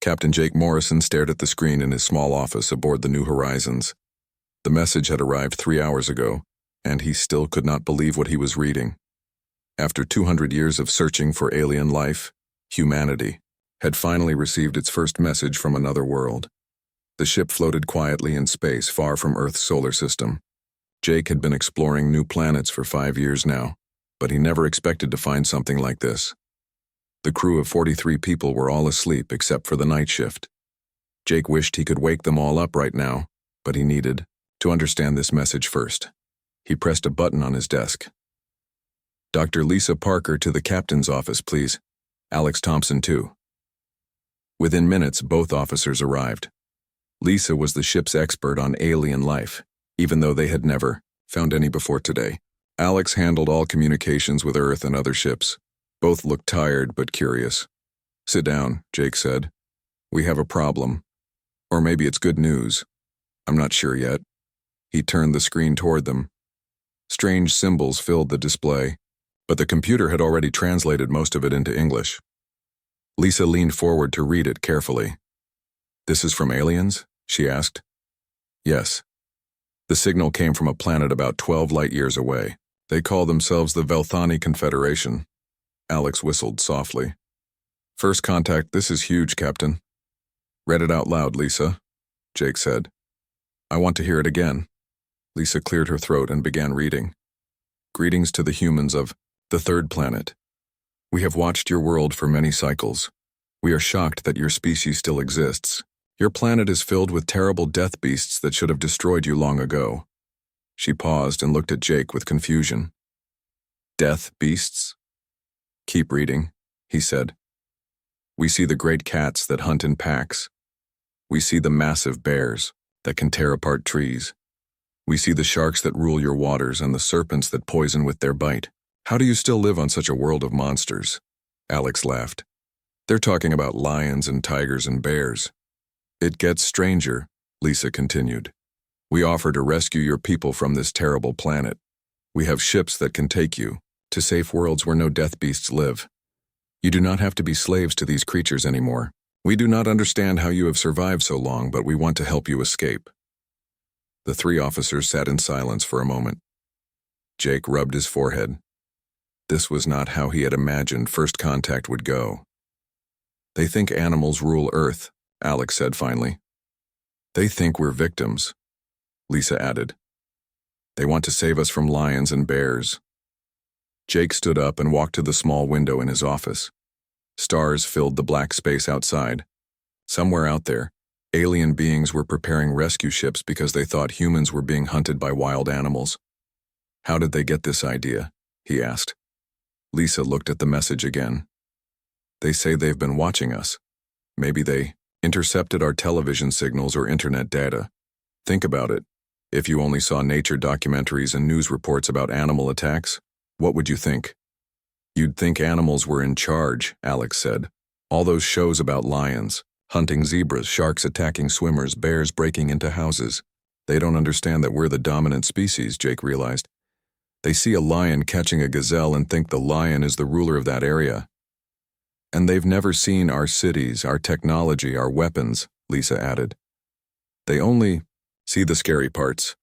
Captain Jake Morrison stared at the screen in his small office aboard the New Horizons. The message had arrived 3 hours ago, and he still could not believe what he was reading. After 200 years of searching for alien life, humanity had finally received its first message from another world. The ship floated quietly in space far from Earth's solar system. Jake had been exploring new planets for 5 years now, but he never expected to find something like this. The crew of 43 people were all asleep except for the night shift. Jake wished he could wake them all up right now, but he needed to understand this message first. He pressed a button on his desk. "Dr. Lisa Parker to the captain's office, please. Alex Thompson, too." Within minutes, both officers arrived. Lisa was the ship's expert on alien life, even though they had never found any before today. Alex handled all communications with Earth and other ships. Both looked tired but curious. "Sit down," Jake said. "We have a problem. Or maybe it's good news. I'm not sure yet." He turned the screen toward them. Strange symbols filled the display, but the computer had already translated most of it into English. Lisa leaned forward to read it carefully. "This is from aliens?" she asked. "Yes. The signal came from a planet about 12 light-years away. They call themselves the Velani Confederation." Alex whistled softly. "First contact, this is huge, Captain." "Read it out loud, Lisa," Jake said. "I want to hear it again." Lisa cleared her throat and began reading. "Greetings to the humans of the third planet. We have watched your world for many cycles. We are shocked that your species still exists. Your planet is filled with terrible death beasts that should have destroyed you long ago." She paused and looked at Jake with confusion. "Death beasts?" "Keep reading," he said. "We see the great cats that hunt in packs. We see the massive bears that can tear apart trees. We see the sharks that rule your waters and the serpents that poison with their bite. How do you still live on such a world of monsters?" Alex laughed. "They're talking about lions and tigers and bears." "It gets stranger," Lisa continued. "We offer to rescue your people from this terrible planet. We have ships that can take you to safe worlds where no death beasts live. You do not have to be slaves to these creatures anymore. We do not understand how you have survived so long, but we want to help you escape." The 3 officers sat in silence for a moment. Jake rubbed his forehead. This was not how he had imagined first contact would go. "They think animals rule Earth," Alex said finally. "They think we're victims," Lisa added. "They want to save us from lions and bears." Jake stood up and walked to the small window in his office. Stars filled the black space outside. Somewhere out there, alien beings were preparing rescue ships because they thought humans were being hunted by wild animals. "How did they get this idea?" he asked. Lisa looked at the message again. "They say they've been watching us. Maybe they intercepted our television signals or internet data. Think about it. If you only saw nature documentaries and news reports about animal attacks, what would you think?" "You'd think animals were in charge," Alex said. "All those shows about lions, hunting zebras, sharks attacking swimmers, bears breaking into houses. They don't understand that we're the dominant species," Jake realized. "They see a lion catching a gazelle and think the lion is the ruler of that area. And they've never seen our cities, our technology, our weapons," Lisa added. "They only see the scary parts."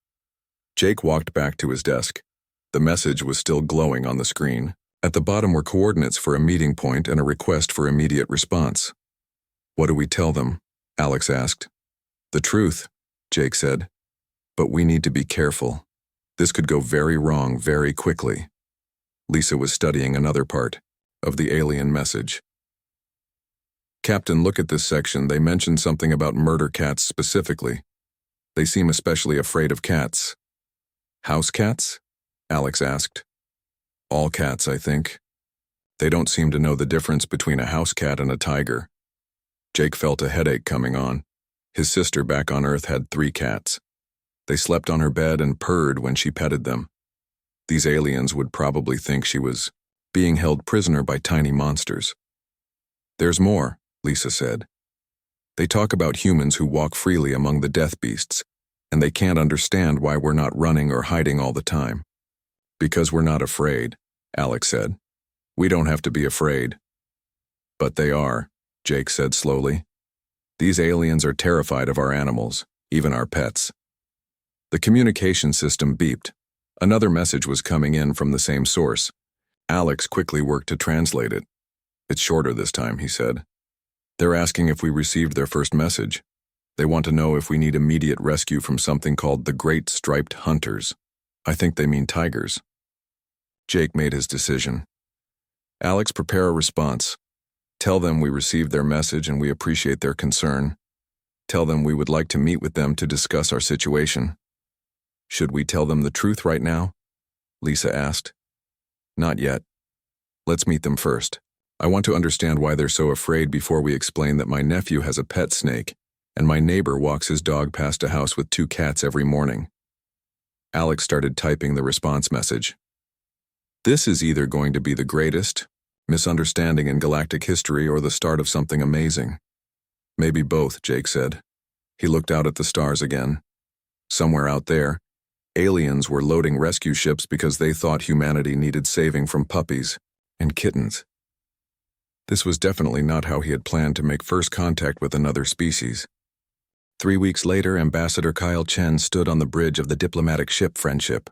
Jake walked back to his desk. The message was still glowing on the screen. At the bottom were coordinates for a meeting point and a request for immediate response. "What do we tell them?" Alex asked. "The truth," Jake said. "But we need to be careful. This could go very wrong very quickly." Lisa was studying another part of the alien message. "Captain, look at this section. They mentioned something about murder cats specifically. They seem especially afraid of cats." "House cats?" Alex asked. "All cats, I think. They don't seem to know the difference between a house cat and a tiger." Jake felt a headache coming on. His sister back on Earth had 3 cats. They slept on her bed and purred when she petted them. These aliens would probably think she was being held prisoner by tiny monsters. "There's more," Lisa said. "They talk about humans who walk freely among the death beasts, and they can't understand why we're not running or hiding all the time." "Because we're not afraid," Alex said. "We don't have to be afraid." "But they are," Jake said slowly. These aliens are terrified of our animals, even our pets. The communication system beeped. Another message was coming in from the same source. Alex quickly worked to translate it. It's shorter this time, he said. They're asking if we received their first message. They want to know if we need immediate rescue from something called the Great Striped Hunters. I think they mean tigers. Jake made his decision. Alex, prepare a response. Tell them we received their message and we appreciate their concern. Tell them we would like to meet with them to discuss our situation. Should we tell them the truth right now? Lisa asked. Not yet. Let's meet them first. I want to understand why they're so afraid before we explain that my nephew has a pet snake and my neighbor walks his dog past a house with 2 cats every morning. Alex started typing the response message. This is either going to be the greatest misunderstanding in galactic history or the start of something amazing. Maybe both, Jake said. He looked out at the stars again. Somewhere out there, aliens were loading rescue ships because they thought humanity needed saving from puppies and kittens. This was definitely not how he had planned to make first contact with another species. 3 weeks later, Ambassador Kyle Chen stood on the bridge of the diplomatic ship Friendship.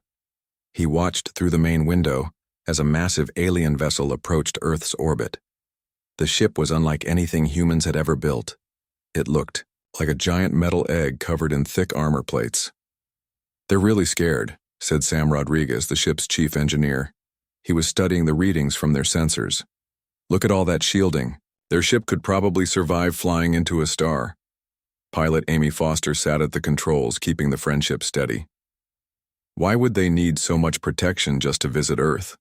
He watched through the main window as a massive alien vessel approached Earth's orbit. The ship was unlike anything humans had ever built. It looked like a giant metal egg covered in thick armor plates. They're really scared, said Sam Rodriguez, the ship's chief engineer. He was studying the readings from their sensors. Look at all that shielding. Their ship could probably survive flying into a star. Pilot Amy Foster sat at the controls, keeping the Friendship steady. Why would they need so much protection just to visit Earth?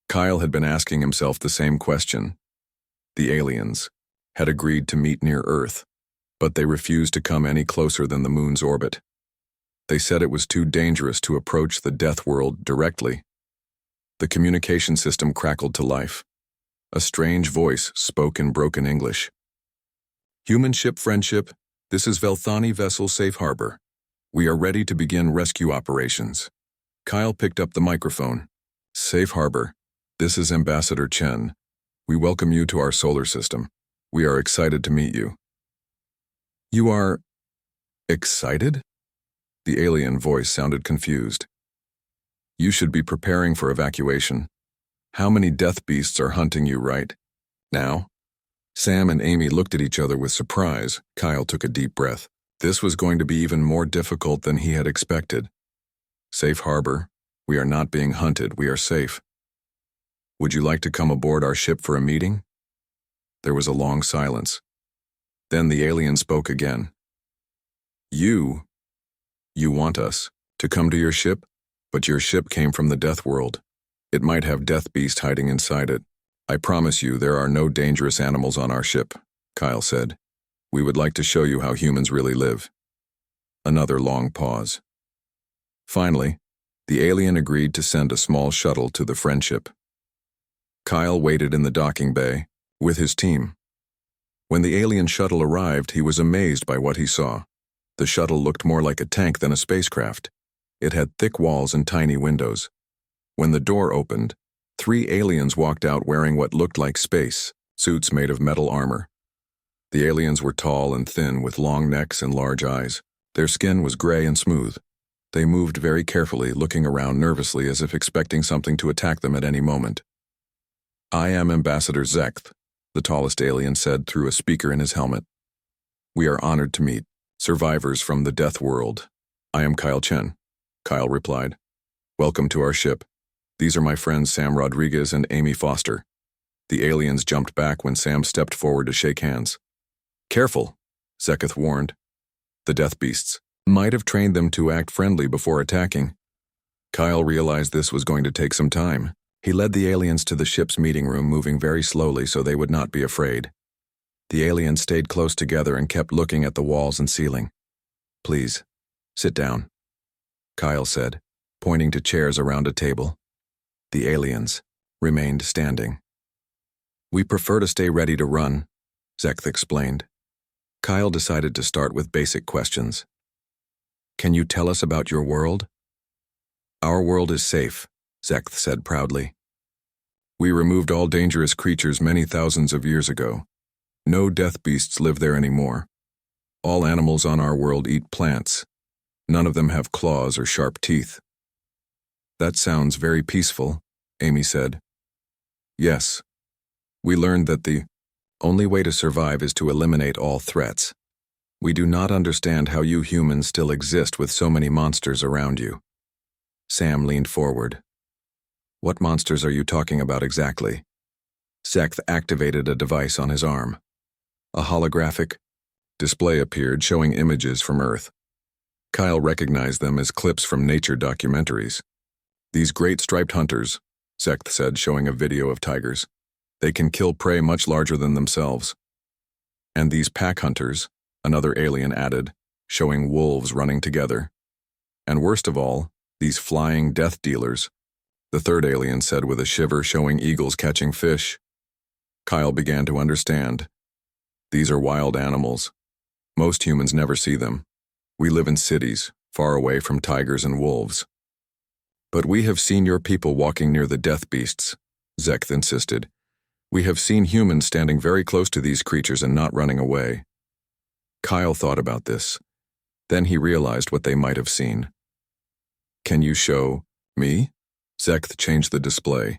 Kyle had been asking himself the same question. The aliens had agreed to meet near Earth, but they refused to come any closer than the moon's orbit. They said it was too dangerous to approach the Death World directly. The communication system crackled to life. A strange voice spoke in broken English. Human ship Friendship, this is Velani vessel Safe Harbor. We are ready to begin rescue operations. Kyle picked up the microphone. Safe Harbor, this is Ambassador Chen. We welcome you to our solar system. We are excited to meet you. You are excited? The alien voice sounded confused. You should be preparing for evacuation. How many death beasts are hunting you right now? Sam and Amy looked at each other with surprise. Kyle took a deep breath. This was going to be even more difficult than he had expected. Safe Harbor, we are not being hunted, we are safe. Would you like to come aboard our ship for a meeting? There was a long silence. Then the alien spoke again. You want us to come to your ship? But your ship came from the Death World. It might have Death Beast hiding inside it. I promise you there are no dangerous animals on our ship, Kyle said. We would like to show you how humans really live. Another long pause. Finally, the alien agreed to send a small shuttle to the Friendship. Kyle waited in the docking bay with his team. When the alien shuttle arrived, he was amazed by what he saw. The shuttle looked more like a tank than a spacecraft. It had thick walls and tiny windows. When the door opened, 3 aliens walked out wearing what looked like space suits made of metal armor. The aliens were tall and thin with long necks and large eyes. Their skin was gray and smooth. They moved very carefully, looking around nervously as if expecting something to attack them at any moment. I am Ambassador Zekth, the tallest alien said through a speaker in his helmet. We are honored to meet survivors from the Death World. I am Kyle Chen, Kyle replied. Welcome to our ship. These are my friends Sam Rodriguez and Amy Foster. The aliens jumped back when Sam stepped forward to shake hands. Careful, Zeketh warned. The Death Beasts might have trained them to act friendly before attacking. Kyle realized this was going to take some time. He led the aliens to the ship's meeting room, moving very slowly so they would not be afraid. The aliens stayed close together and kept looking at the walls and ceiling. Please, sit down, Kyle said, pointing to chairs around a table. The aliens remained standing. We prefer to stay ready to run, Zekth explained. Kyle decided to start with basic questions. Can you tell us about your world? Our world is safe, Zekth said proudly. We removed all dangerous creatures many thousands of years ago. No death beasts live there anymore. All animals on our world eat plants. None of them have claws or sharp teeth. That sounds very peaceful, Amy said. Yes. We learned that the only way to survive is to eliminate all threats. We do not understand how you humans still exist with so many monsters around you. Sam leaned forward. What monsters are you talking about exactly? Zekth activated a device on his arm. A holographic display appeared showing images from Earth. Kyle recognized them as clips from nature documentaries. These great striped hunters, Zekth said, showing a video of tigers. They can kill prey much larger than themselves. And these pack hunters, another alien added, showing wolves running together. And worst of all, these flying death dealers, the third alien said with a shiver, showing eagles catching fish. Kyle began to understand. These are wild animals. Most humans never see them. We live in cities, far away from tigers and wolves. But we have seen your people walking near the death beasts, Zekth insisted. We have seen humans standing very close to these creatures and not running away. Kyle thought about this. Then he realized what they might have seen. Can you show me? Zekth changed the display.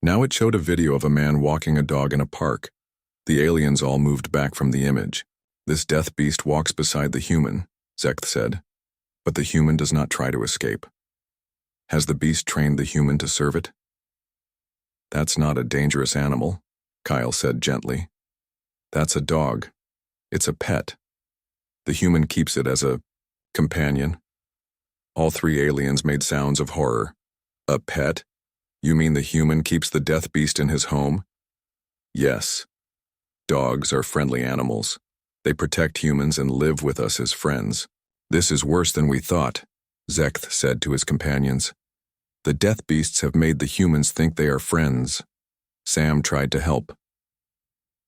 Now it showed a video of a man walking a dog in a park. The aliens all moved back from the image. This death beast walks beside the human, Zekth said. But the human does not try to escape. Has the beast trained the human to serve it? That's not a dangerous animal, Kyle said gently. That's a dog. It's a pet. The human keeps it as a companion. All three aliens made sounds of horror. A pet? You mean the human keeps the death beast in his home? Yes. Dogs are friendly animals. They protect humans and live with us as friends. This is worse than we thought, Zekth said to his companions. The death beasts have made the humans think they are friends. Sam tried to help.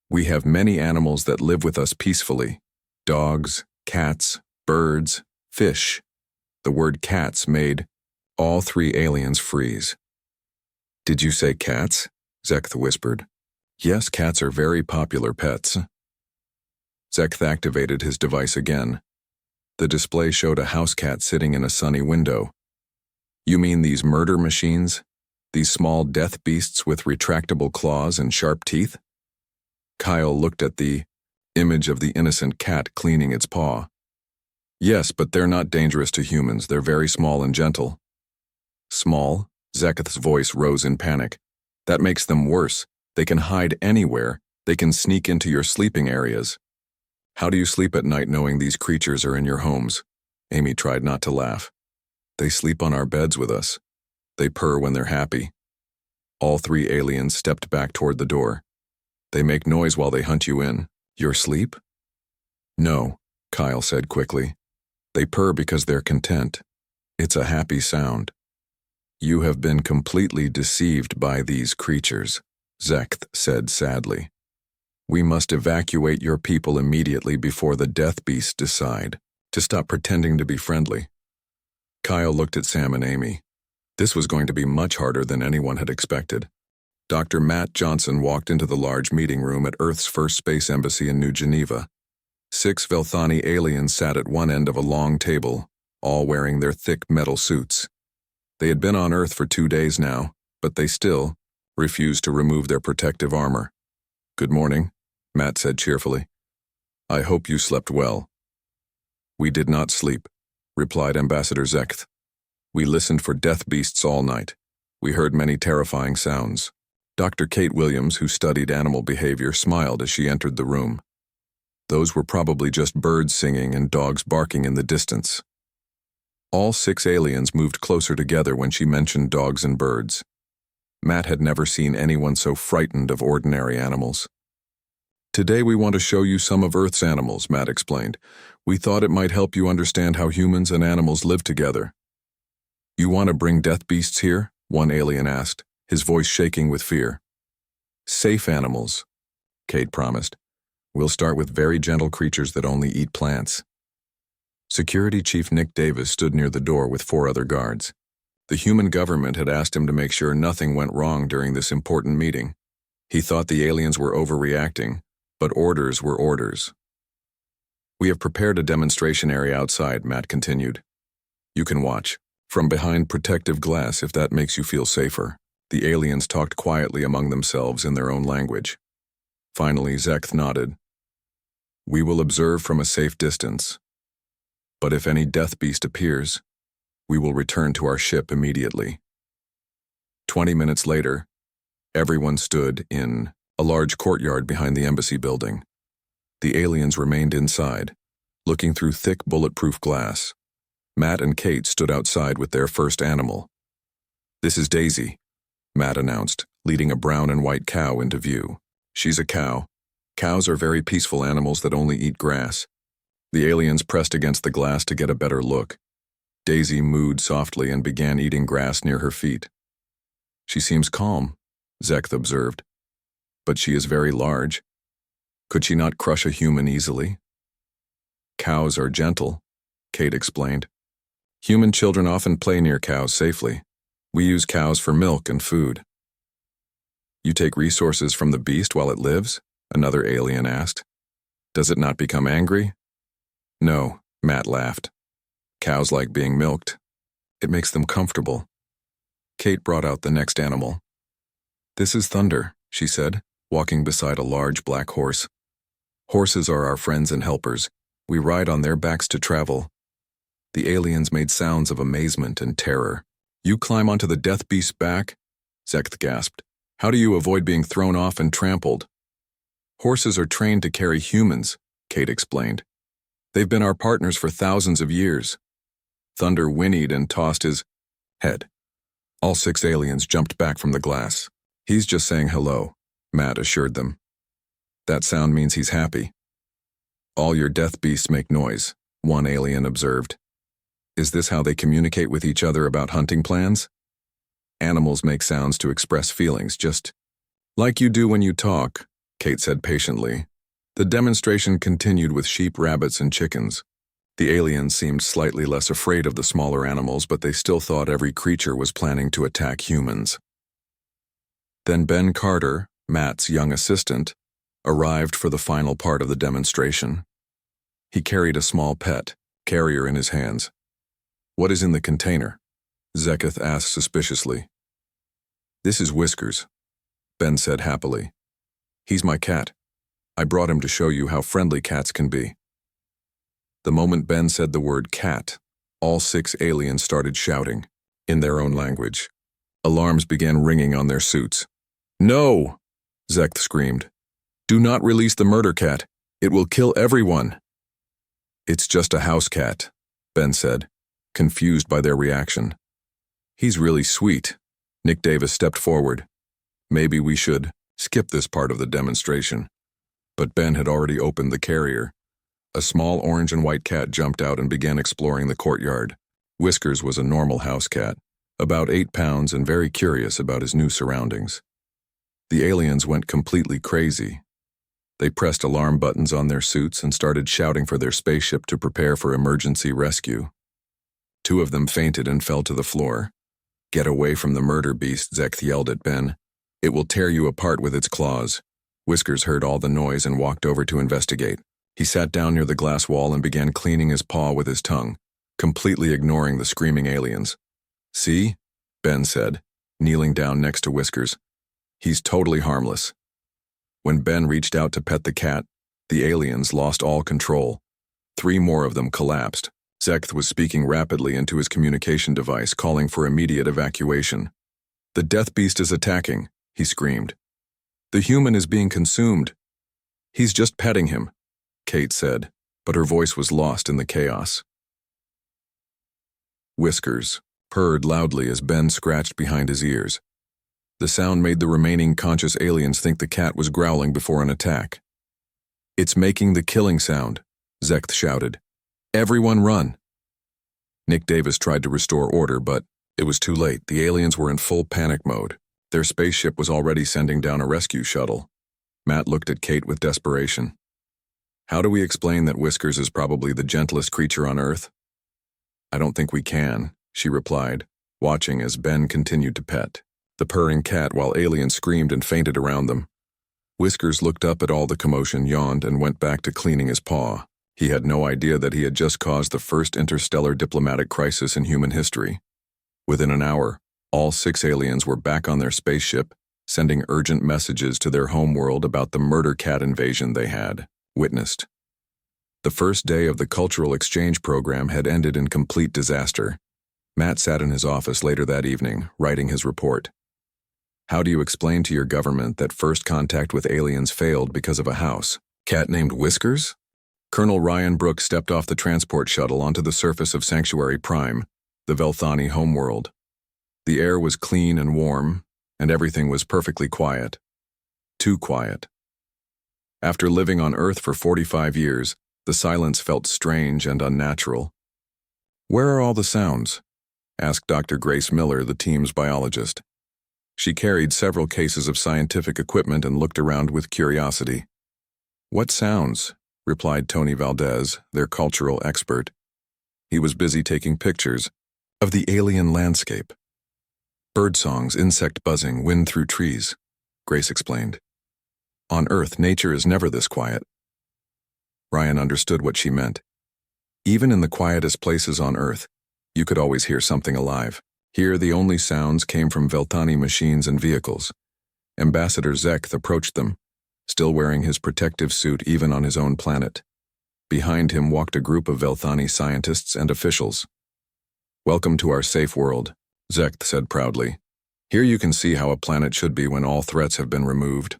We have many animals that live with us peacefully. Dogs, cats, birds, fish. The word cats made all three aliens freeze. Did you say cats? Zekth whispered. Yes, cats are very popular pets. Zekth activated his device again. The display showed a house cat sitting in a sunny window. You mean these murder machines? These small death beasts with retractable claws and sharp teeth? Kyle looked at the image of the innocent cat cleaning its paw. Yes, but they're not dangerous to humans. They're very small and gentle. Small? Zeketh's voice rose in panic. That makes them worse. They can hide anywhere. They can sneak into your sleeping areas. How do you sleep at night knowing these creatures are in your homes? Amy tried not to laugh. They sleep on our beds with us. They purr when they're happy. All three aliens stepped back toward the door. They make noise while they hunt you in. Your sleep? No, Kyle said quickly. They purr because they're content. It's a happy sound. You have been completely deceived by these creatures, Zekth said sadly. We must evacuate your people immediately before the death beasts decide to stop pretending to be friendly. Kyle looked at Sam and Amy. This was going to be much harder than anyone had expected. Dr. Matt Johnson walked into the large meeting room at Earth's first space embassy in New Geneva. 6 Velani aliens sat at one end of a long table, all wearing their thick metal suits. They had been on Earth for 2 days now, but they still refused to remove their protective armor. Good morning, Matt said cheerfully. I hope you slept well. We did not sleep, replied Ambassador Zekth. We listened for death beasts all night. We heard many terrifying sounds. Dr. Kate Williams, who studied animal behavior, smiled as she entered the room. Those were probably just birds singing and dogs barking in the distance. All 6 aliens moved closer together when she mentioned dogs and birds. Matt had never seen anyone so frightened of ordinary animals. Today we want to show you some of Earth's animals, Matt explained. We thought it might help you understand how humans and animals live together. You want to bring death beasts here? One alien asked, his voice shaking with fear. Safe animals, Kate promised. We'll start with very gentle creatures that only eat plants. Security Chief Nick Davis stood near the door with 4 other guards. The human government had asked him to make sure nothing went wrong during this important meeting. He thought the aliens were overreacting, But orders were orders. "We have prepared a demonstration area outside," Matt continued. "You can watch from behind protective glass if that makes you feel safer." The aliens talked quietly among themselves in their own language. Finally, Zekth nodded. "We will observe from a safe distance. But if any death beast appears, we will return to our ship immediately." 20 minutes later, everyone stood in a large courtyard behind the embassy building. The aliens remained inside, looking through thick bulletproof glass. Matt and Kate stood outside with their first animal. "This is Daisy," Matt announced, leading a brown and white cow into view. "She's a cow. Cows are very peaceful animals that only eat grass." The aliens pressed against the glass to get a better look. Daisy mooed softly and began eating grass near her feet. "She seems calm," Zekth observed. "But she is very large. Could she not crush a human easily?" "Cows are gentle," Kate explained. "Human children often play near cows safely. We use cows for milk and food." "You take resources from the beast while it lives?" another alien asked. "Does it not become angry?" "No," Matt laughed. "Cows like being milked. It makes them comfortable." Kate brought out the next animal. "This is Thunder," she said, walking beside a large black horse. "Horses are our friends and helpers. We ride on their backs to travel." The aliens made sounds of amazement and terror. "You climb onto the death beast's back?" Zekth gasped. "How do you avoid being thrown off and trampled?" "Horses are trained to carry humans," Kate explained. "They've been our partners for thousands of years." Thunder whinnied and tossed his head. All 6 aliens jumped back from the glass. "He's just saying hello," Matt assured them. "That sound means he's happy." "All your death beasts make noise," one alien observed. "Is this how they communicate with each other about hunting plans?" "Animals make sounds to express feelings, just like you do when you talk," Kate said patiently. The demonstration continued with sheep, rabbits, and chickens. The aliens seemed slightly less afraid of the smaller animals, but they still thought every creature was planning to attack humans. Then Ben Carter, Matt's young assistant, arrived for the final part of the demonstration. He carried a small pet carrier in his hands. "What is in the container?" Zeketh asked suspiciously. "This is Whiskers," Ben said happily. "He's my cat. I brought him to show you how friendly cats can be." The moment Ben said the word cat, all 6 aliens started shouting, in their own language. Alarms began ringing on their suits. "No!" Zekth screamed. "Do not release the murder cat. It will kill everyone." "It's just a house cat," Ben said, confused by their reaction. "He's really sweet." Nick Davis stepped forward. "Maybe we should skip this part of the demonstration." But Ben had already opened the carrier. A small orange and white cat jumped out and began exploring the courtyard. Whiskers was a normal house cat, about 8 pounds and very curious about his new surroundings. The aliens went completely crazy. They pressed alarm buttons on their suits and started shouting for their spaceship to prepare for emergency rescue. 2 of them fainted and fell to the floor. "Get away from the murder beast," Zekth yelled at Ben. "It will tear you apart with its claws." Whiskers heard all the noise and walked over to investigate. He sat down near the glass wall and began cleaning his paw with his tongue, completely ignoring the screaming aliens. "See?" Ben said, kneeling down next to Whiskers. "He's totally harmless." When Ben reached out to pet the cat, the aliens lost all control. 3 more of them collapsed. Zekth was speaking rapidly into his communication device, calling for immediate evacuation. "The death beast is attacking," he screamed. "The human is being consumed." "He's just petting him," Kate said, but her voice was lost in the chaos. Whiskers purred loudly as Ben scratched behind his ears. The sound made the remaining conscious aliens think the cat was growling before an attack. "It's making the killing sound," Zekth shouted. "Everyone run." Nick Davis tried to restore order, but it was too late. The aliens were in full panic mode. Their spaceship was already sending down a rescue shuttle. Matt looked at Kate with desperation. "How do we explain that Whiskers is probably the gentlest creature on Earth?" "I don't think we can," she replied, watching as Ben continued to pet the purring cat while aliens screamed and fainted around them. Whiskers looked up at all the commotion, yawned, and went back to cleaning his paw. He had no idea that he had just caused the first interstellar diplomatic crisis in human history. Within an hour, all 6 aliens were back on their spaceship, sending urgent messages to their homeworld about the murder cat invasion they had witnessed. The first day of the cultural exchange program had ended in complete disaster. Matt sat in his office later that evening, writing his report. How do you explain to your government that first contact with aliens failed because of a house cat named Whiskers? Colonel Ryan Brooks stepped off the transport shuttle onto the surface of Sanctuary Prime, the Velani homeworld. The air was clean and warm, and everything was perfectly quiet. Too quiet. After living on Earth for 45 years, the silence felt strange and unnatural. "Where are all the sounds?" asked Dr. Grace Miller, the team's biologist. She carried several cases of scientific equipment and looked around with curiosity. "What sounds?" replied Tony Valdez, their cultural expert. He was busy taking pictures of the alien landscape. "Bird songs, insect buzzing, wind through trees," Grace explained. "On Earth, nature is never this quiet." Ryan understood what she meant. Even in the quietest places on Earth, you could always hear something alive. Here, the only sounds came from Velani machines and vehicles. Ambassador Zekth approached them, still wearing his protective suit even on his own planet. Behind him walked a group of Velani scientists and officials. "Welcome to our safe world," Zekth said proudly. "Here you can see how a planet should be when all threats have been removed."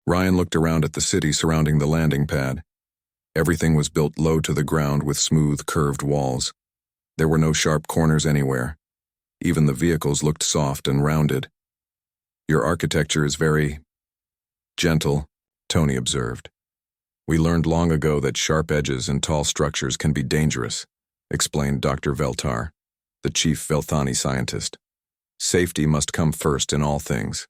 Ryan looked around at the city surrounding the landing pad. Everything was built low to the ground with smooth, curved walls. There were no sharp corners anywhere. Even the vehicles looked soft and rounded. "Your architecture is very gentle," Tony observed. "We learned long ago that sharp edges and tall structures can be dangerous," explained Dr. Veltar, the chief Velani scientist. "Safety must come first in all things."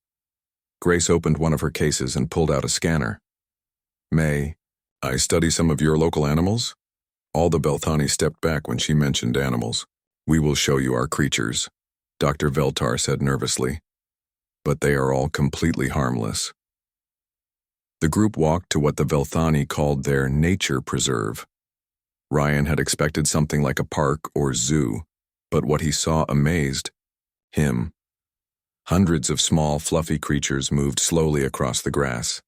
Grace opened one of her cases and pulled out a scanner. "May I study some of your local animals?" All the Velani stepped back when she mentioned animals. "We will show you our creatures," Dr. Veltar said nervously. "But they are all completely harmless." The group walked to what the Velani called their nature preserve. Ryan had expected something like a park or zoo, but what he saw amazed him. Hundreds of small, fluffy creatures moved slowly across the grass.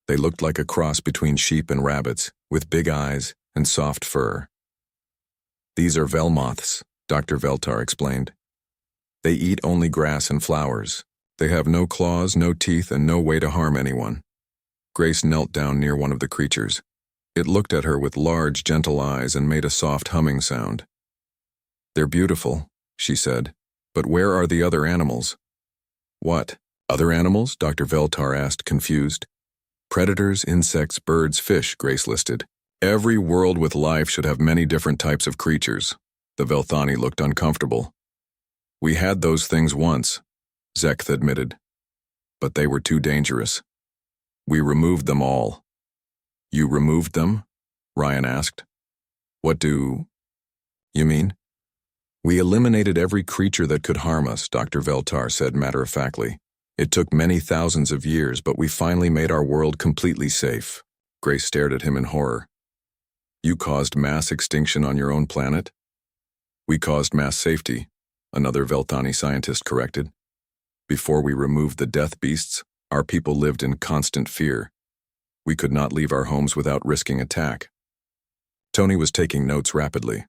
They looked like a cross between sheep and rabbits, with big eyes and soft fur. "These are Velmoths," Dr. Veltar explained. "They eat only grass and flowers. They have no claws, no teeth, and no way to harm anyone." Grace knelt down near one of the creatures. It looked at her with large, gentle eyes and made a soft humming sound. "They're beautiful," she said, "but where are the other animals?" "What? Other animals?" Dr. Veltar asked, confused. "Predators, insects, birds, fish," Grace listed. "Every world with life should have many different types of creatures." The Velani looked uncomfortable. "We had those things once," Zekth admitted. "But they were too dangerous. We removed them all." "You removed them?" Ryan asked. "What do you mean?" "We eliminated every creature that could harm us," Dr. Veltar said matter-of-factly. "It took many thousands of years, but we finally made our world completely safe." Grace stared at him in horror. "You caused mass extinction on your own planet?" "We caused mass safety," another Velani scientist corrected. "Before we removed the death beasts, our people lived in constant fear. We could not leave our homes without risking attack." Tony was taking notes rapidly.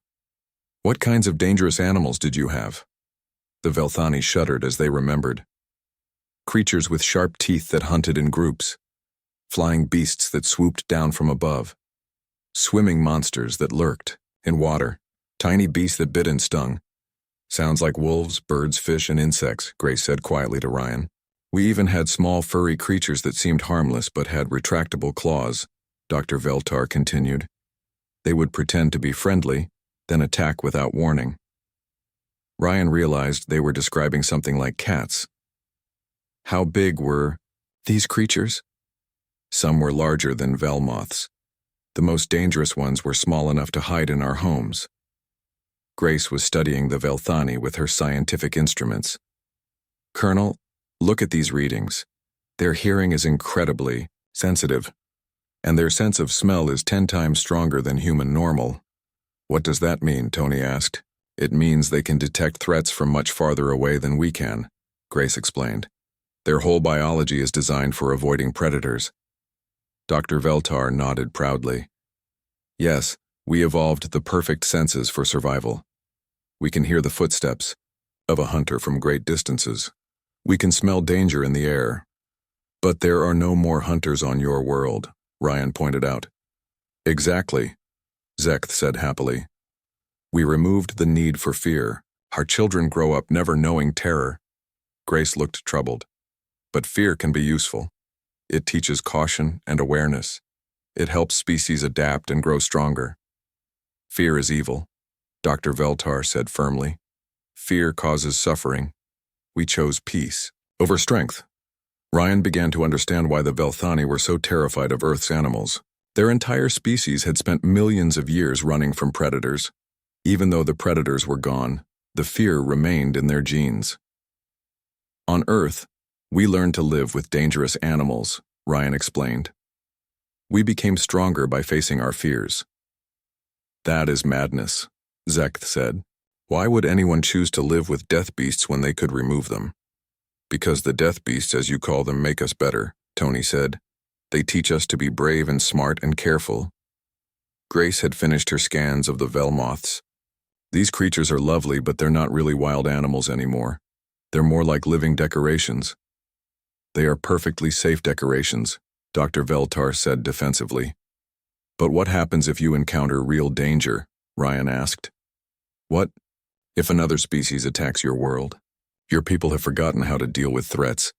"What kinds of dangerous animals did you have?" The Velani shuddered as they remembered. "Creatures with sharp teeth that hunted in groups, flying beasts that swooped down from above, swimming monsters that lurked in water, tiny beasts that bit and stung. Sounds like wolves, birds, fish, and insects," Grace said quietly to Ryan. "We even had small furry creatures that seemed harmless but had retractable claws," Dr. Veltar continued. "They would pretend to be friendly, then attack without warning." Ryan realized they were describing something like cats. "How big were these creatures?" "Some were larger than Velmoths. The most dangerous ones were small enough to hide in our homes." Grace was studying the Velani with her scientific instruments. "Colonel, look at these readings. Their hearing is incredibly sensitive, and their sense of smell is 10 times stronger than human normal. What does that mean? Tony asked. It means they can detect threats from much farther away than we can, Grace explained. Their whole biology is designed for avoiding predators. Dr. Veltar nodded proudly. Yes, we evolved the perfect senses for survival. We can hear the footsteps of a hunter from great distances. We can smell danger in the air. But there are no more hunters on your world, Ryan pointed out. Exactly, Zekth said happily. We removed the need for fear. Our children grow up never knowing terror. Grace looked troubled. But fear can be useful. It teaches caution and awareness. It helps species adapt and grow stronger. Fear is evil, Dr. Veltar said firmly. Fear causes suffering. We chose peace over strength. Ryan began to understand why the Velthani were so terrified of Earth's animals. Their entire species had spent millions of years running from predators. Even though the predators were gone, the fear remained in their genes. On Earth, we learned to live with dangerous animals, Ryan explained. We became stronger by facing our fears. That is madness, Zekth said. Why would anyone choose to live with death beasts when they could remove them? Because the death beasts, as you call them, make us better, Tony said. They teach us to be brave and smart and careful. Grace had finished her scans of the Velmoths. These creatures are lovely, but they're not really wild animals anymore. They're more like living decorations. They are perfectly safe decorations, Dr. Veltar said defensively. But what happens if you encounter real danger? Ryan asked. What if another species attacks your world? Your people have forgotten how to deal with threats.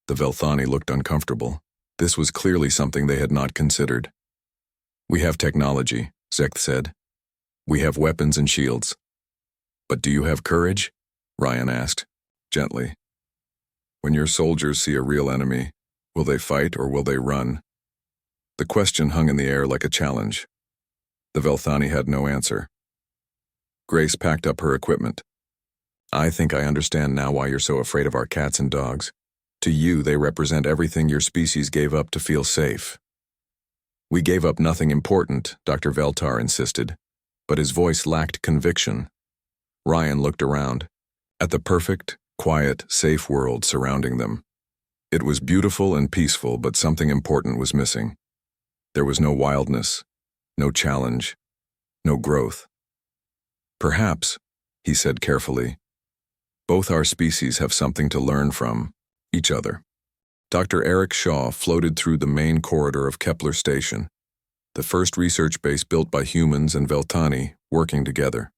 The Velthani looked uncomfortable. This was clearly something they had not considered. We have technology, Zekth said. We have weapons and shields. But do you have courage? Ryan asked, gently. When your soldiers see a real enemy, will they fight or will they run? The question hung in the air like a challenge. The Velthani had no answer. Grace packed up her equipment. I think I understand now why you're so afraid of our cats and dogs. To you, they represent everything your species gave up to feel safe. We gave up nothing important, Dr. Veltar insisted, but his voice lacked conviction. Ryan looked around, at the perfect, quiet, safe world surrounding them. It was beautiful and peaceful, but something important was missing. There was no wildness, no challenge, no growth. Perhaps, he said carefully, both our species have something to learn from each other. Dr. Eric Shaw floated through the main corridor of Kepler Station, the first research base built by humans and Velthani working together.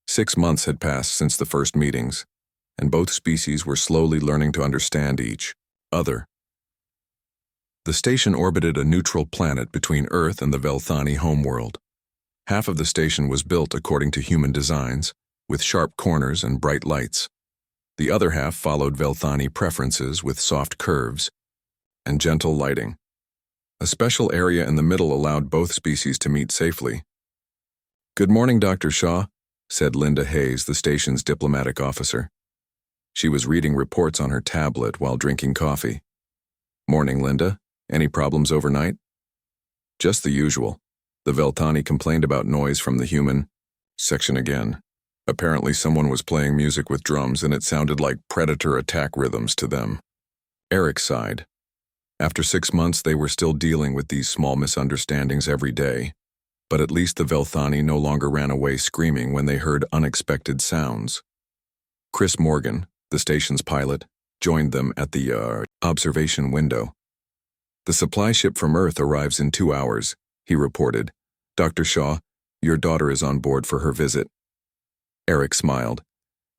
6 months had passed since the first meetings, and both species were slowly learning to understand each other. The station orbited a neutral planet between Earth and the Velthani homeworld. Half of the station was built according to human designs, with sharp corners and bright lights. The other half followed Velthani preferences with soft curves and gentle lighting. A special area in the middle allowed both species to meet safely. Good morning, Dr. Shaw, said Linda Hayes, the station's diplomatic officer. She was reading reports on her tablet while drinking coffee. Morning, Linda. Any problems overnight? Just the usual. The Velthani complained about noise from the human section again. Apparently someone was playing music with drums and it sounded like predator attack rhythms to them. Eric sighed. After 6 months they were still dealing with these small misunderstandings every day, but at least the Velthani no longer ran away screaming when they heard unexpected sounds. Chris Morgan, the station's pilot, joined them at the observation window. The supply ship from Earth arrives in 2 hours, he reported. Dr. Shaw, your daughter is on board for her visit. Eric smiled.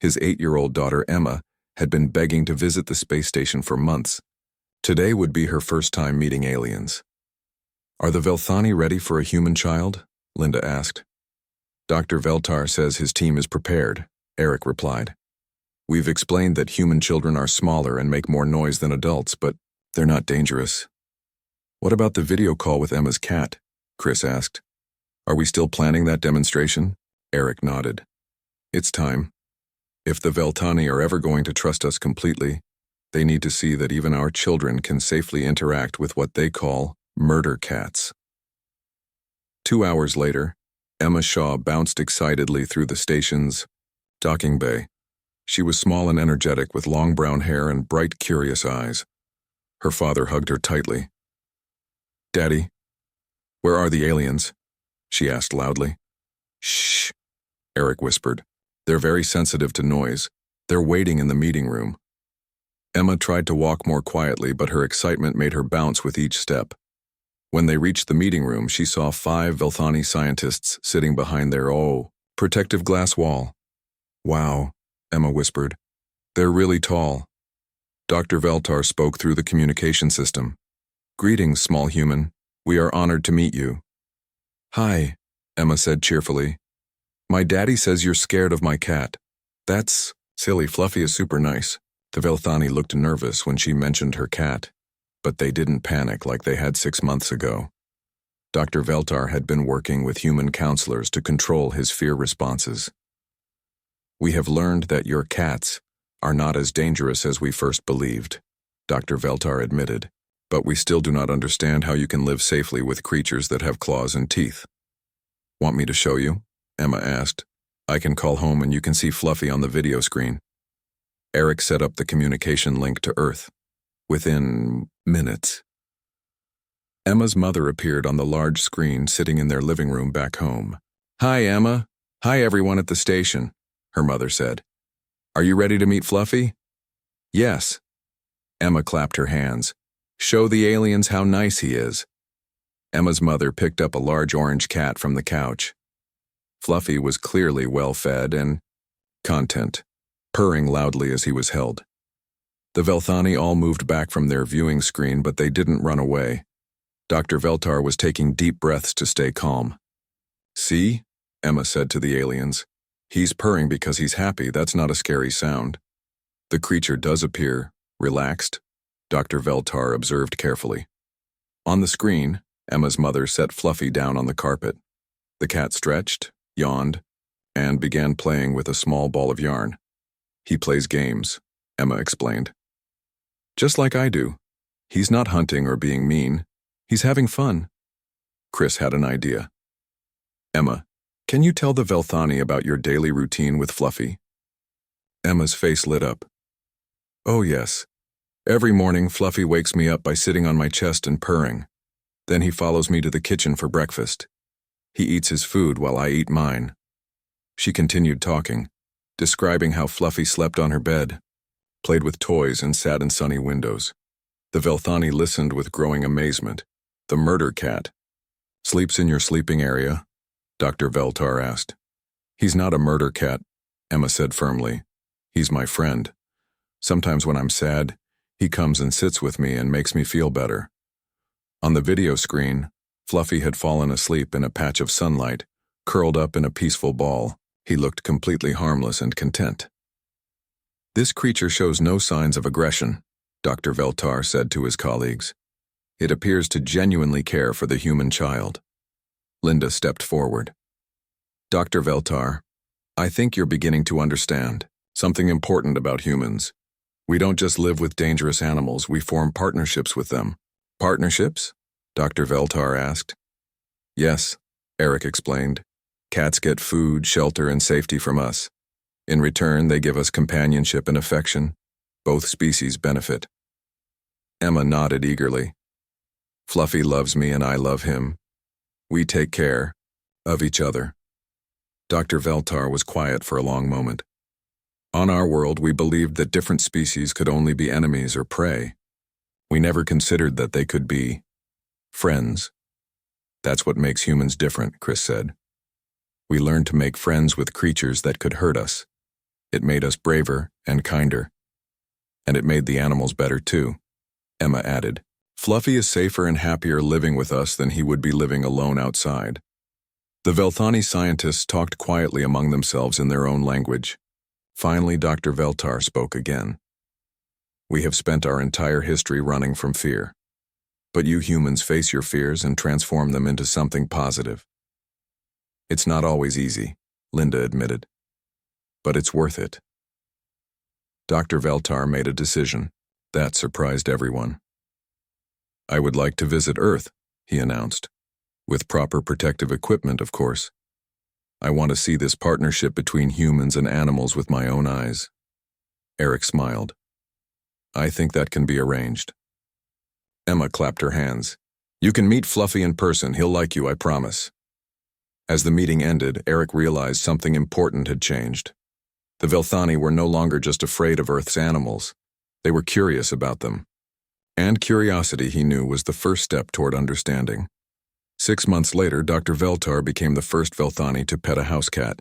His 8-year-old daughter Emma had been begging to visit the space station for months. Today would be her first time meeting aliens. Are the Velthani ready for a human child? Linda asked. Dr. Veltar says his team is prepared, Eric replied. We've explained that human children are smaller and make more noise than adults, but they're not dangerous. What about the video call with Emma's cat? Chris asked. Are we still planning that demonstration? Eric nodded. It's time. If the Velthani are ever going to trust us completely, They need to see that even our children can safely interact with what they call murder cats. 2 hours later, Emma Shaw bounced excitedly through the station's docking bay. She was small and energetic with long brown hair and bright, curious eyes. Her father hugged her tightly. "Daddy, where are the aliens?" she asked loudly. "Shh," Eric whispered. "They're very sensitive to noise. They're waiting in the meeting room." Emma tried to walk more quietly, but her excitement made her bounce with each step. When they reached the meeting room, she saw 5 Velani scientists sitting behind their protective glass wall. "Wow," Emma whispered. "They're really tall." Dr. Veltar spoke through the communication system. "Greetings, small human. We are honored to meet you." "Hi," Emma said cheerfully. "My daddy says you're scared of my cat." "That's silly. Fluffy is super nice." The Velthani looked nervous when she mentioned her cat, but they didn't panic like they had 6 months ago. Dr. Veltar had been working with human counselors to control his fear responses. "We have learned that your cats are not as dangerous as we first believed," Dr. Veltar admitted, "but we still do not understand how you can live safely with creatures that have claws and teeth." "Want me to show you?" Emma asked. "I can call home and you can see Fluffy on the video screen." Eric set up the communication link to Earth. Within minutes, Emma's mother appeared on the large screen sitting in their living room back home. "Hi, Emma. Hi, everyone at the station," her mother said. "Are you ready to meet Fluffy?" "Yes." Emma clapped her hands. "Show the aliens how nice he is." Emma's mother picked up a large orange cat from the couch. Fluffy was clearly well-fed and content, purring loudly as he was held. The Velthani all moved back from their viewing screen, but they didn't run away. Dr. Veltar was taking deep breaths to stay calm. "See?" Emma said to the aliens. "He's purring because he's happy. That's not a scary sound." "The creature does appear relaxed," Dr. Veltar observed carefully. On the screen, Emma's mother set Fluffy down on the carpet. The cat stretched, yawned, and began playing with a small ball of yarn. "He plays games," Emma explained. "Just like I do. He's not hunting or being mean. He's having fun." Chris had an idea. "Emma, can you tell the Velthani about your daily routine with Fluffy?" Emma's face lit up. "Oh yes. Every morning Fluffy wakes me up by sitting on my chest and purring. Then he follows me to the kitchen for breakfast. He eats his food while I eat mine." She continued talking, describing how Fluffy slept on her bed, played with toys, and sat in sunny windows. The Velthani listened with growing amazement. "The murder cat sleeps in your sleeping area?" Dr. Veltar asked. "He's not a murder cat," Emma said firmly. "He's my friend. Sometimes when I'm sad, he comes and sits with me and makes me feel better." On the video screen, Fluffy had fallen asleep in a patch of sunlight, curled up in a peaceful ball. He looked completely harmless and content. "This creature shows no signs of aggression," Dr. Veltar said to his colleagues. "It appears to genuinely care for the human child." Linda stepped forward. "Dr. Veltar, I think you're beginning to understand something important about humans. We don't just live with dangerous animals, we form partnerships with them." "Partnerships?" Dr. Veltar asked. "Yes," Eric explained. "Cats get food, shelter, and safety from us. In return, they give us companionship and affection. Both species benefit." Emma nodded eagerly. "Fluffy loves me and I love him. We take care of each other." Dr. Veltar was quiet for a long moment. "On our world, we believed that different species could only be enemies or prey. We never considered that they could be friends. That's what makes humans different," Chris said. "We learned to make friends with creatures that could hurt us. It made us braver and kinder. And it made the animals better too," Emma added. "Fluffy is safer and happier living with us than he would be living alone outside." The Velthani scientists talked quietly among themselves in their own language. Finally, Dr. Veltar spoke again. "We have spent our entire history running from fear. But you humans face your fears and transform them into something positive. It's not always easy," Linda admitted. "But it's worth it." Dr. Veltar made a decision. That surprised everyone. "I would like to visit Earth," he announced. "With proper protective equipment, of course. I want to see this partnership between humans and animals with my own eyes." Eric smiled. "I think that can be arranged." Emma clapped her hands. "You can meet Fluffy in person. He'll like you, I promise." As the meeting ended, Eric realized something important had changed. The Velani were no longer just afraid of Earth's animals. They were curious about them. And curiosity, he knew, was the first step toward understanding. 6 months later, Dr. Veltar became the first Velani to pet a house cat.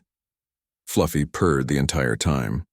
Fluffy purred the entire time,